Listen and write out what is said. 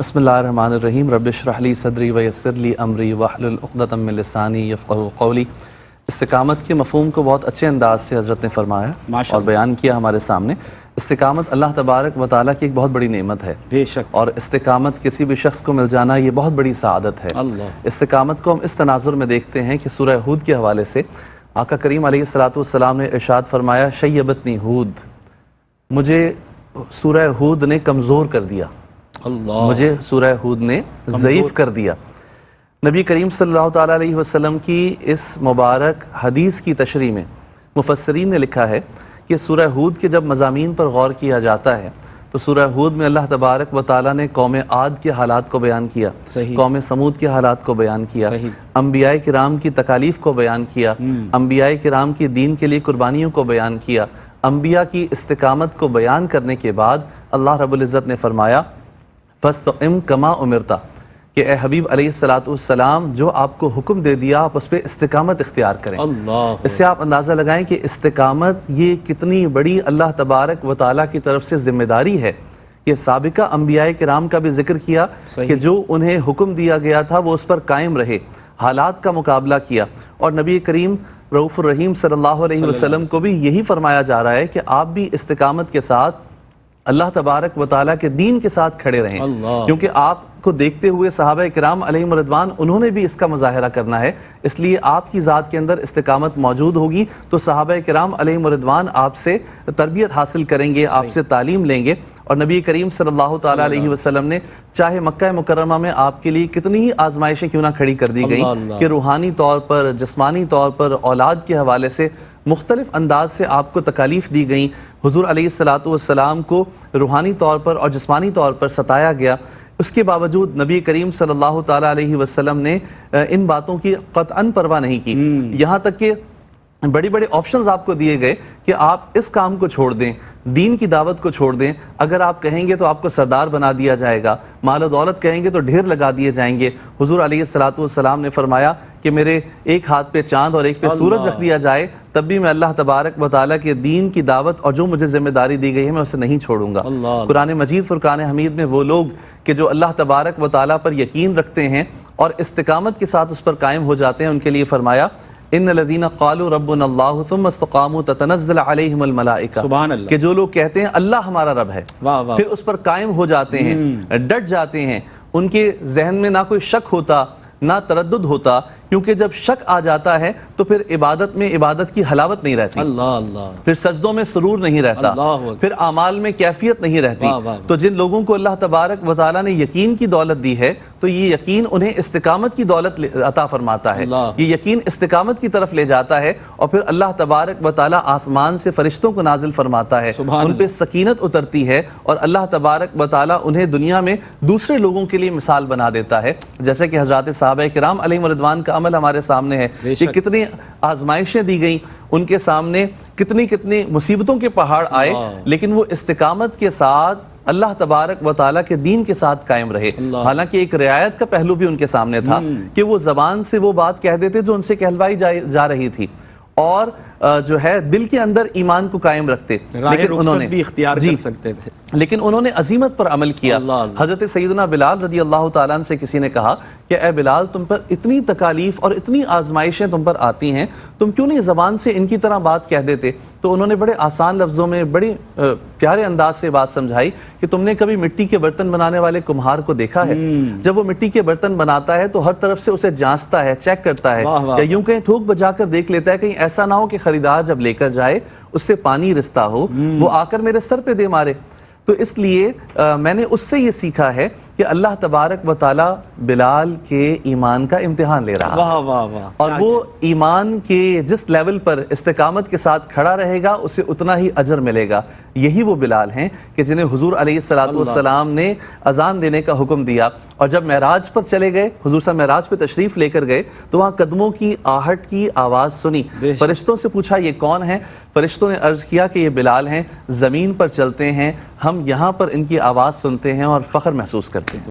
بسم اللہ الرحمن الرحیم رب اشرح لی صدری ویسر لی امری واحلل عقدۃ من لسانی یفقہوا قولی۔ استقامت کے مفہوم کو بہت اچھے انداز سے حضرت نے فرمایا اور بیان کیا ہمارے سامنے۔ استقامت اللہ تبارک و تعالیٰ کی ایک بہت بڑی نعمت ہے، بے شک، اور استقامت کسی بھی شخص کو مل جانا یہ بہت بڑی سعادت ہے۔ استقامت کو ہم اس تناظر میں دیکھتے ہیں کہ سورہ ہود کے حوالے سے آقا کریم علیہ الصلوۃ نے ارشاد فرمایا، شیبتنی ہود، مجھے سورہ ہود نے کمزور کر دیا، مجھے سورہ ہود نے ضعیف کر دیا۔ نبی کریم صلی اللہ تعالیٰ علیہ وسلم کی اس مبارک حدیث کی تشریح میں مفسرین نے لکھا ہے کہ سورہ ہود کے جب مضامین پر غور کیا جاتا ہے تو سورہ ہود میں اللہ تبارک و تعالیٰ نے قوم عاد کے حالات کو بیان کیا، قوم سمود کے حالات کو بیان کیا، انبیاء کرام کی تکالیف کو بیان کیا، انبیاء کرام کی دین کے لیے قربانیوں کو بیان کیا۔ انبیاء کی استقامت کو بیان کرنے کے بعد اللہ رب العزت نے فرمایا، فَاسْتَقِمْ كَمَا أُمِرْتَ، کہ اے حبیب علیہ السلام جو آپ کو حکم دے دیا آپ اس پہ استقامت اختیار کریں۔ اس سے آپ اندازہ لگائیں کہ استقامت یہ کتنی بڑی اللہ تبارک و تعالیٰ کی طرف سے ذمہ داری ہے۔ یہ سابقہ انبیاء کرام کا بھی ذکر کیا کہ جو انہیں حکم دیا گیا تھا وہ اس پر قائم رہے، حالات کا مقابلہ کیا، اور نبی کریم رؤوف الرحیم صلی اللہ علیہ وسلم کو بھی یہی فرمایا جا رہا ہے کہ آپ بھی استقامت کے ساتھ اللہ تبارک و تعالیٰ کے دین کے ساتھ کھڑے رہیں، کیونکہ آپ کو دیکھتے ہوئے صحابہ کرام علیہم رضوان انہوں نے بھی اس کا مظاہرہ کرنا ہے، اس لیے آپ کی ذات کے اندر استقامت موجود ہوگی تو صحابہ کرام علیہم رضوان آپ سے تربیت حاصل کریں گے، آپ سے تعلیم لیں گے۔ اور نبی کریم صلی اللہ تعالیٰ علیہ وسلم نے چاہے مکہ مکرمہ میں آپ کے لیے کتنی ہی آزمائشیں کیوں نہ کھڑی کر دی گئیں کہ روحانی طور پر، جسمانی طور پر، اولاد کے حوالے سے مختلف انداز سے آپ کو تکالیف دی گئیں، حضور علیہ السلام کو روحانی طور پر اور جسمانی طور پر ستایا گیا، اس کے باوجود نبی کریم صلی اللہ تعالیٰ علیہ وسلم نے ان باتوں کی قطعاً پرواہ نہیں کی، یہاں تک کہ بڑے بڑے آپشنز آپ کو دیے گئے کہ آپ اس کام کو چھوڑ دیں، دین کی دعوت کو چھوڑ دیں، اگر آپ کہیں گے تو آپ کو سردار بنا دیا جائے گا، مال و دولت کہیں گے تو ڈھیر لگا دیے جائیں گے۔ حضور علیہ السلام نے فرمایا کہ میرے ایک ہاتھ پہ چاند اور ایک پہ سورج رکھ دیا جائے تب بھی میں اللہ تبارک و تعالیٰ کے دین کی دعوت اور جو مجھے ذمہ داری دی گئی ہے میں اسے نہیں چھوڑوں گا۔ قرآن مجید فرقان حمید میں وہ لوگ کہ جو اللہ تبارک و تعالیٰ پر یقین رکھتے ہیں اور استقامت کے ساتھ اس پر قائم ہو جاتے ہیں، ان کے لیے فرمایا، ان الذین قالوا ربنا اللہ ثم استقاموا تتنزل علیہم الملائکہ، کہ جو لوگ کہتے ہیں اللہ ہمارا رب ہے پھر اس پر قائم ہو جاتے ہیں، ڈٹ جاتے ہیں، ان کے ذہن میں نہ کوئی شک ہوتا نہ تردد ہوتا، کیونکہ جب شک آ جاتا ہے تو پھر عبادت میں عبادت کی حلاوت نہیں رہتی، پھر سجدوں میں سرور نہیں رہتا، پھر اعمال میں کیفیت نہیں رہتی۔ تو جن لوگوں کو اللہ تبارک و تعالیٰ نے یقین کی دولت دی ہے تو یہ یقین انہیں استقامت کی دولت عطا فرماتا ہے، یہ یقین استقامت کی طرف لے جاتا ہے، اور پھر اللہ تبارک و تعالیٰ آسمان سے فرشتوں کو نازل فرماتا ہے، ان پہ سکینت اترتی ہے، اور اللہ تبارک و تعالیٰ انہیں دنیا میں دوسرے لوگوں کے لیے مثال بنا دیتا ہے، جیسے کہ حضرات صحابہ کرام علیہم رضوان کا عمل ہمارے سامنے ہے کہ کتنی آزمائشیں دی گئیں، ان کے سامنے کتنی مصیبتوں کے پہاڑ آئے، لیکن وہ استقامت کے ساتھ اللہ تبارک و تعالیٰ کے دین کے ساتھ قائم رہے۔ حالانکہ ایک رعایت کا پہلو بھی ان کے سامنے تھا کہ وہ زبان سے وہ بات کہہ دیتے جو ان سے کہلوائی جا رہی تھی، اور جو ہے دل کے اندر ایمان کو قائم رکھتے، لیکن انہوں نے بھی اختیار کر سکتے تھے، لیکن انہوں نے عزیمت پر عمل کیا۔ حضرت سیدنا بلال رضی اللہ تعالیٰ عنہ سے کسی نے کہا کہ اے بلال، تم پر اتنی تکالیف اور اتنی آزمائشیں تم پر آتی ہیں، تم کیوں نہیں زبان سے ان کی طرح بات کہہ دیتے؟ تو انہوں نے بڑے آسان لفظوں میں بڑے پیارے انداز سے بات سمجھائی کہ تم نے کبھی مٹی کے برتن بنانے والے کمہار کو دیکھا ہے؟ جب وہ مٹی کے برتن بناتا ہے تو ہر طرف سے اسے جانچتا ہے، چیک کرتا ہے، یا یوں کہیں ٹھوک بجا کر دیکھ لیتا ہے کہیں ایسا نہ ہو کہ خریدار جب لے کر جائے اس سے پانی رستا ہو، وہ آ کر میرے سر پہ دے مارے۔ تو اس لیے میں نے اس سے یہ سیکھا ہے کہ اللہ تبارک و تعالیٰ بلال کے ایمان کا امتحان لے رہا ہے، اور وہ ایمان کے جس لیول پر استقامت کے ساتھ کھڑا رہے گا اسے اتنا ہی اجر ملے گا۔ یہی وہ بلال ہیں کہ جنہیں حضور علیہ السلام نے اذان دینے کا حکم دیا، اور جب معراج پر چلے گئے، حضور صاحب معراج پہ تشریف لے کر گئے تو وہاں قدموں کی آہٹ کی آواز سنی، فرشتوں سے پوچھا یہ کون ہے؟ فرشتوں نے عرض کیا کہ یہ بلال ہیں، زمین پر چلتے ہیں، ہم یہاں پر ان کی آواز سنتے ہیں اور فخر محسوس کرتے ہیں۔